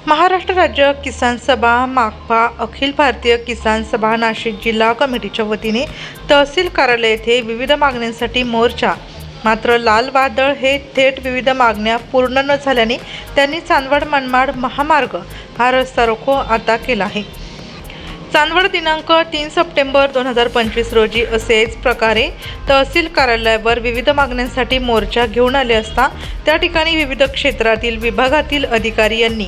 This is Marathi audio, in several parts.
महाराष्ट्र राज्य किसान सभा माकपा अखिल भारतीय किसान सभा नाशिक जिल्हा कमिटीच्या वतीने तहसील कार्यालय येथे विविध मागण्यांसाठी मोर्चा। मात्र लाल वादळ हे थेट विविध मागण्या पूर्ण न झाल्याने त्यांनी चांदवड मनमाड महामार्ग हा रस्ता रोको आता केला आहे। चांदवड दिनांक 3 सप्टेंबर 2025 रोजी असेच प्रकारे तहसील कार्यालयावर विविध मागण्यांसाठी मोर्चा घेऊन आले असता त्या ठिकाणी विविध क्षेत्रातील विभागातील अधिकारी यांनी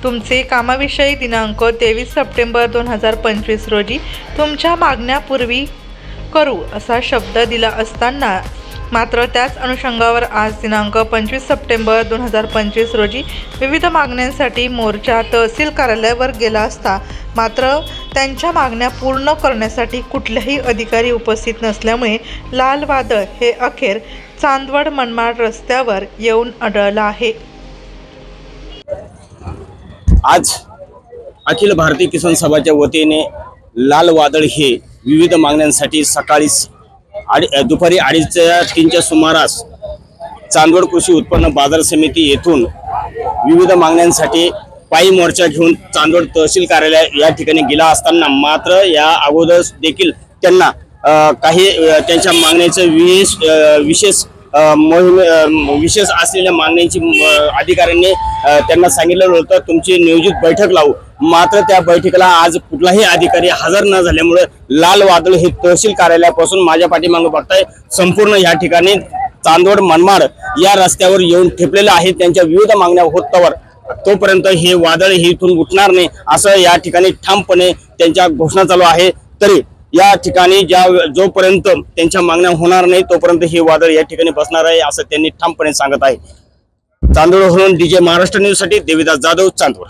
तुमचे कामाविषयी दिनांक 23 सप्टेंबर 2025 रोजी तुमच्या मागण्या पूर्वी करू असा शब्द दिला असताना मात्र त्याच अनुषंगावर आज दिनांक 25 सप्टेंबर 2025 रोजी विविध मागण्यांसाठी मोर्चा तहसील कार्यालयावर गेला असता मात्र त्यांच्या मागण्या पूर्ण करण्यासाठी कुठलेही अधिकारी उपस्थित नसल्यामुळे लाल वादळ हे अखेर चांदवड मनमाड रस्त्यावर येऊन आढळलं आहे। आज अखिल भारतीय किसान सभाच्या वतीने लाल वादळ हे विविध मागण्यांसाठी सकाळी दुपारी 2:30 सुमारास चांदवड कृषी उत्पन्न बाजार समिती येथून विविध मागण्यांसाठी पायी मोर्चा घेऊन चांदवड तहसील कार्यालय या ठिकाणी गेला असताना मात्र या अगोदर देखील त्यांना काही त्यांच्या मागण्याचे विशेष असलेल्या मागण्यांची अधिकाऱ्यांनी त्यांना सांगितलेलं होतं तुमची नियोजित बैठक लावू। मात्र त्या बैठकीला आज कुठलाही अधिकारी हजर न झाल्यामुळे लाल वादळ हे तहसील कार्यालयापासून माझ्या पाठीमागे बघताय संपूर्ण या ठिकाणी चांदवड मनमाड या रस्त्यावर येऊन ठेपलेलं आहे। त्यांच्या विविध मागण्या होतवर तोपर्यंत हे वादळ हे इथून उठणार नाही असं या ठिकाणी ठामपणे त्यांच्या घोषणा चालू आहे। तरी या ठिकाणी जोपर्यंत त्यांच्या मागण्या होणार नाही तोपर्यंत हे वादळ या ठिकाणी बसणार आहे असं त्यांनी ठामपणे सांगत आहे। चांदवडहून DJ महाराष्ट्र न्यूज साठी देविदास जाधव, चांदवड।